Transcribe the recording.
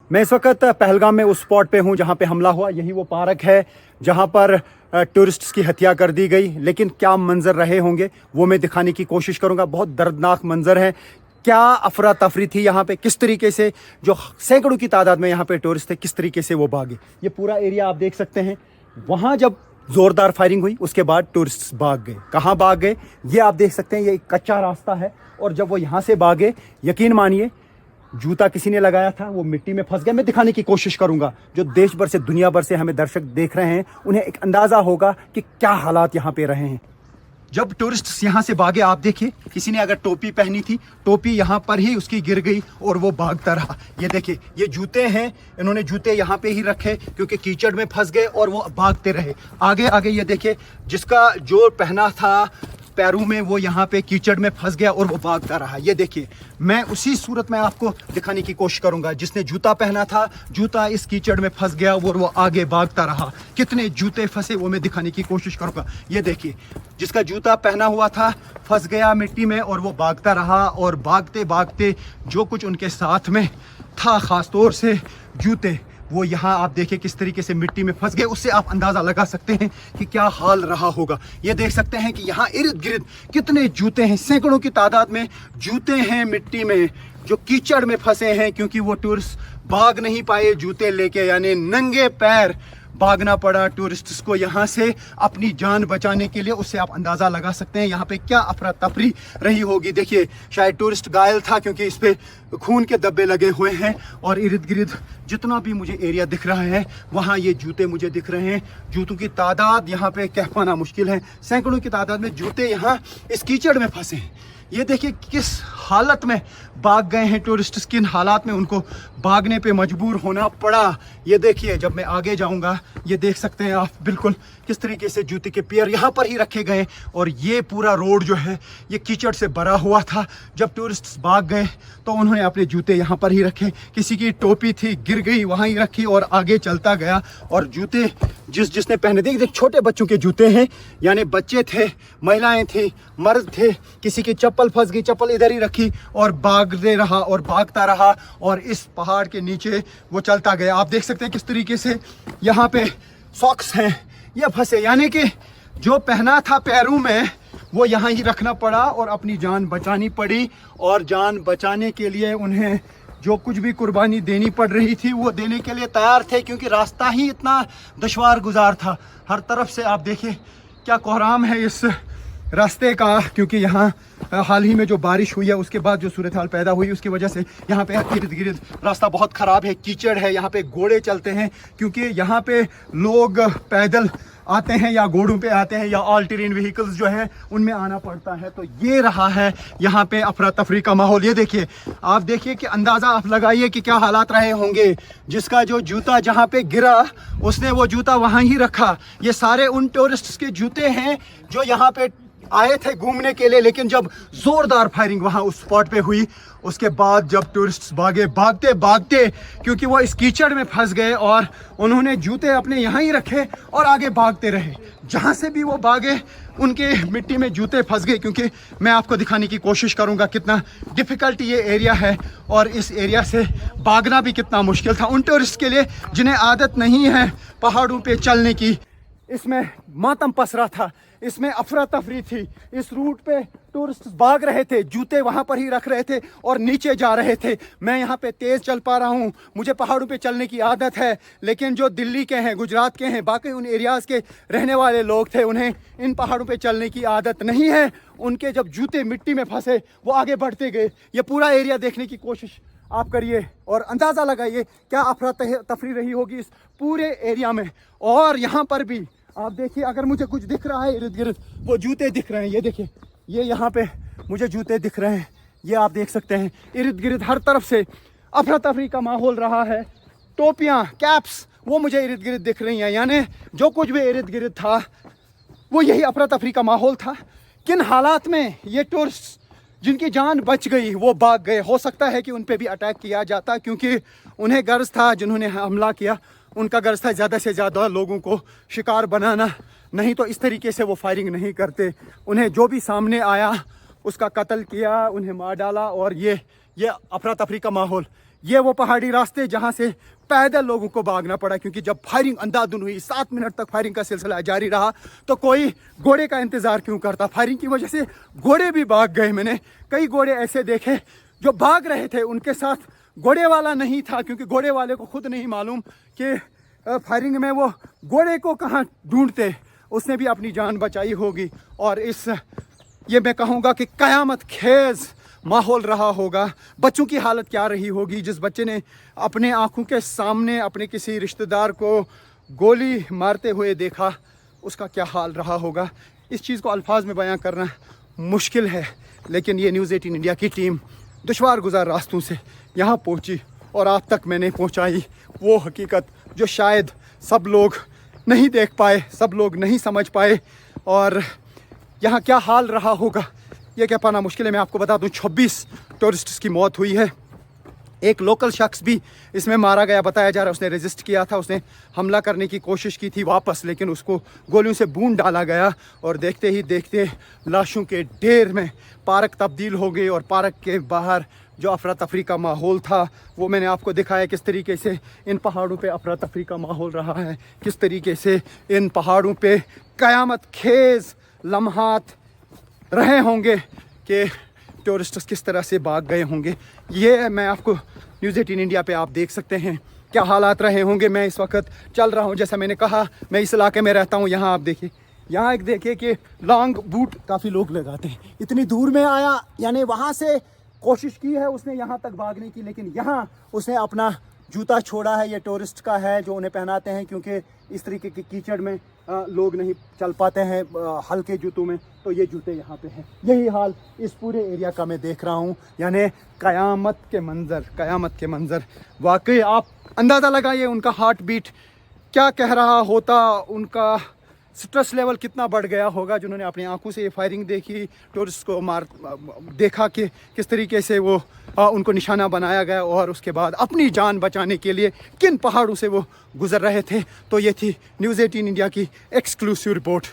मैं इस वक्त पहलगाम में उस स्पॉट पे हूँ जहाँ पे हमला हुआ। यही वो पार्क है जहाँ पर टूरिस्ट्स की हत्या कर दी गई। लेकिन क्या मंजर रहे होंगे वो मैं दिखाने की कोशिश करूँगा। बहुत दर्दनाक मंजर है। क्या अफरा तफरी थी यहाँ पे, किस तरीके से जो सैकड़ों की तादाद में यहाँ पे टूरिस्ट थे किस तरीके से वो भागे। ये पूरा एरिया आप देख सकते हैं। वहाँ जब ज़ोरदार फायरिंग हुई उसके बाद टूरिस्ट भाग गए। कहाँ भाग गए ये आप देख सकते हैं। ये एक कच्चा रास्ता है और जब वो यहाँ से भागे, यकीन मानिए जूता किसी ने लगाया था वो मिट्टी में फंस गया। मैं दिखाने की कोशिश करूंगा। जो देश भर से दुनिया भर से हमें दर्शक देख रहे हैं उन्हें एक अंदाज़ा होगा कि क्या हालात यहाँ पे रहे हैं जब टूरिस्ट यहाँ से भागे। आप देखिए, किसी ने अगर टोपी पहनी थी, टोपी यहाँ पर ही उसकी गिर गई और वो भागता रहा। ये देखिए, ये जूते हैं, इन्होंने जूते यहाँ पे ही रखे क्योंकि कीचड़ में फंस गए और वो भागते रहे। आगे आगे ये देखिए, जिसका जो पहना था पैरों में वो यहाँ पे कीचड़ में फंस गया और वो भागता रहा। ये देखिए, मैं उसी सूरत में आपको दिखाने की कोशिश करूंगा। जिसने जूता पहना था, जूता इस कीचड़ में फंस गया और वो आगे भागता रहा। कितने जूते फंसे वो मैं दिखाने की कोशिश करूंगा। ये देखिए, जिसका जूता पहना हुआ था फंस गया मिट्टी में और वो भागता रहा। और भागते भागते जो कुछ उनके साथ में था, खास तौर से जूते, वो यहाँ आप देखिए किस तरीके से मिट्टी में फंस गए। उससे आप अंदाज़ा लगा सकते हैं कि क्या हाल रहा होगा। ये देख सकते हैं कि यहाँ इर्द गिर्द कितने जूते हैं, सैकड़ों की तादाद में जूते हैं मिट्टी में जो कीचड़ में फंसे हैं क्योंकि वो टूरिस्ट भाग नहीं पाए जूते लेके, यानी नंगे पैर भागना पड़ा टूरिस्ट्स को यहाँ से अपनी जान बचाने के लिए। उससे आप अंदाज़ा लगा सकते हैं यहाँ पे क्या अफरा तफरी रही होगी। देखिए, शायद टूरिस्ट घायल था क्योंकि इस पे खून के धब्बे लगे हुए हैं और इर्द गिर्द जितना भी मुझे एरिया दिख रहा है वहाँ ये जूते मुझे दिख रहे हैं। जूतों की तादाद यहाँ पे कह पाना मुश्किल है। सैकड़ों की तादाद में जूते यहाँ इस कीचड़ में फंसे हैं। ये देखिए किस हालत में भाग गए हैं टूरिस्ट, किन हालात में उनको भागने पे मजबूर होना पड़ा। ये देखिए, जब मैं आगे जाऊंगा ये देख सकते हैं आप बिल्कुल किस तरीके से जूते के पैर यहाँ पर ही रखे गए। और ये पूरा रोड जो है ये कीचड़ से भरा हुआ था। जब टूरिस्ट भाग गए तो उन्होंने अपने जूते यहाँ पर ही रखे। किसी की टोपी थी गिर गई, वहाँ ही रखी और आगे चलता गया। और जूते जिसने पहने थे, देख छोटे बच्चों के जूते हैं, यानी बच्चे थे, महिलाएं थी, मर्द थे। किसी की चप्पल फंस गई, चप्पल इधर ही रखी और भागते रहा और भागता रहा और इस पहाड़ के नीचे वो चलता गया। आप देख सकते हैं किस तरीके से यहाँ पे सॉक्स हैं ये फंसे, यानी कि जो पहना था पैरों में वो यहाँ ही रखना पड़ा और अपनी जान बचानी पड़ी। और जान बचाने के लिए उन्हें जो कुछ भी कुर्बानी देनी पड़ रही थी वो देने के लिए तैयार थे क्योंकि रास्ता ही इतना दुश्वार गुजार था। हर तरफ से आप देखिए क्या कोहराम है इस रास्ते का, क्योंकि यहाँ हाल ही में जो बारिश हुई है उसके बाद जो सूरत हाल पैदा हुई उसकी वजह से यहाँ पे इर्द गिर्द रास्ता बहुत ख़राब है, कीचड़ है। यहाँ पे घोड़े चलते हैं क्योंकि यहाँ पे लोग पैदल आते हैं या घोड़ों पे आते हैं या ऑल टेरेन व्हीकल्स जो है उनमें आना पड़ता है। तो ये रहा है यहाँ पे अफरा तफरी का माहौल। ये देखिए, आप देखिए कि अंदाज़ा आप लगाइए कि क्या हालात रहे होंगे। जिसका जो जूता जहाँ पे गिरा उसने वो जूता वहाँ ही रखा। ये सारे उन टूरिस्ट्स के जूते हैं जो यहाँ पे आए थे घूमने के लिए। लेकिन जब जोरदार फायरिंग वहां उस स्पॉट पे हुई उसके बाद जब टूरिस्ट्स भागे, भागते भागते क्योंकि वो इस कीचड़ में फंस गए और उन्होंने जूते अपने यहाँ ही रखे और आगे भागते रहे। जहां से भी वो भागे उनके मिट्टी में जूते फंस गए। क्योंकि मैं आपको दिखाने की कोशिश करूंगा कितना डिफिकल्ट ये एरिया है और इस एरिया से भागना भी कितना मुश्किल था उन टूरिस्ट के लिए जिन्हें आदत नहीं है पहाड़ों पे चलने की। इसमें मातम पसरा था, इसमें अफरा तफरी थी। इस रूट पे टूरिस्ट भाग रहे थे, जूते वहाँ पर ही रख रहे थे और नीचे जा रहे थे। मैं यहाँ पे तेज़ चल पा रहा हूँ, मुझे पहाड़ों पे चलने की आदत है। लेकिन जो दिल्ली के हैं, गुजरात के हैं, बाकी उन एरियाज़ के रहने वाले लोग थे, उन्हें इन पहाड़ों पे चलने की आदत नहीं है। उनके जब जूते मिट्टी में फंसे वो आगे बढ़ते गए। ये पूरा एरिया देखने की कोशिश आप करिए और अंदाज़ा लगाइए क्या अफरा तफरी रही होगी इस पूरे एरिया में। और यहाँ पर भी आप देखिए, अगर मुझे कुछ दिख रहा है इर्द गिर्द वो जूते दिख रहे हैं। ये देखिए, ये यहाँ पे मुझे जूते दिख रहे हैं, ये आप देख सकते हैं। इर्द गिर्द हर तरफ से अफरा तफरी का माहौल रहा है। टोपियाँ, कैप्स वो मुझे इर्द गिर्द दिख रही हैं, यानी जो कुछ भी इर्द गिर्द था वो यही अफरा तफरी का माहौल था। किन हालात में ये टूरिस्ट जिनकी जान बच गई वो भाग गए। हो सकता है कि उन पे भी अटैक किया जाता क्योंकि उन्हें गर्ज था, जिन्होंने हमला किया उनका गर्ज था ज़्यादा से ज़्यादा लोगों को शिकार बनाना, नहीं तो इस तरीके से वो फायरिंग नहीं करते। उन्हें जो भी सामने आया उसका कत्ल किया, उन्हें मार डाला। और ये अफरा तफरी का माहौल ये वो पहाड़ी रास्ते जहां से पैदल लोगों को भागना पड़ा, क्योंकि जब फायरिंग अंधाधुंध हुई 7 मिनट तक फायरिंग का सिलसिला जारी रहा तो कोई घोड़े का इंतजार क्यों करता। फायरिंग की वजह से घोड़े भी भाग गए। मैंने कई घोड़े ऐसे देखे जो भाग रहे थे, उनके साथ घोड़े वाला नहीं था, क्योंकि घोड़े वाले को खुद नहीं मालूम कि फायरिंग में वो घोड़े को कहाँ ढूंढते। उसने भी अपनी जान बचाई होगी। और ये मैं कहूँगा कि कयामत खेज माहौल रहा होगा। बच्चों की हालत क्या रही होगी। जिस बच्चे ने अपने आंखों के सामने अपने किसी रिश्तेदार को गोली मारते हुए देखा, उसका क्या हाल रहा होगा। इस चीज़ को अल्फाज में बयां करना मुश्किल है, लेकिन ये न्यूज़ 18 इंडिया की टीम दुश्वार गुजार रास्तों से यहाँ पहुँची और आप तक मैंने पहुँचाई वो हकीकत जो शायद सब लोग नहीं देख पाए, सब लोग नहीं समझ पाए। और यहाँ क्या हाल रहा होगा ये कह पाना मुश्किल है। मैं आपको बता दूं 26 टूरिस्ट्स की मौत हुई है। एक लोकल शख्स भी इसमें मारा गया बताया जा रहा है। उसने रेजिस्ट किया था, उसने हमला करने की कोशिश की थी वापस, लेकिन उसको गोलियों से बूंद डाला गया और देखते ही देखते लाशों के ढेर में पार्क तब्दील हो गई। और पार्क के बाहर जो अफरा तफरी का माहौल था वो मैंने आपको दिखाया किस तरीके से इन पहाड़ों पे अफरा तफरी का माहौल रहा है, किस तरीके से इन पहाड़ों पे क़यामत खेज़ लम्हात रहे होंगे कि टूरिस्ट्स किस तरह से भाग गए होंगे। ये मैं आपको न्यूज़ 18 इंडिया पे आप देख सकते हैं क्या हालात रहे होंगे। मैं इस वक्त चल रहा हूँ, जैसा मैंने कहा मैं इस इलाके में रहता हूँ। यहाँ आप देखिए, यहाँ एक देखिए कि लॉन्ग बूट काफ़ी लोग लगाते हैं। इतनी दूर में आया, यानी वहाँ से कोशिश की है उसने यहाँ तक भागने की, लेकिन यहाँ उसने अपना जूता छोड़ा है। ये टूरिस्ट का है जो उन्हें पहनाते हैं, क्योंकि इस तरीके के कीचड़ में लोग नहीं चल पाते हैं हल्के जूतों में, तो ये जूते यहाँ पे हैं। यही हाल इस पूरे एरिया का मैं देख रहा हूँ, यानी क़यामत के मंज़र, क़यामत के मंज़र। वाकई आप अंदाज़ा लगाइए उनका हार्ट बीट क्या कह रहा होता, उनका स्ट्रेस लेवल कितना बढ़ गया होगा जिन्होंने अपनी आंखों से ये फायरिंग देखी, टूरिस्ट को देखा कि किस तरीके से वो उनको निशाना बनाया गया और उसके बाद अपनी जान बचाने के लिए किन पहाड़ों से वो गुजर रहे थे। तो ये थी न्यूज़ 18 इंडिया की एक्सक्लूसिव रिपोर्ट।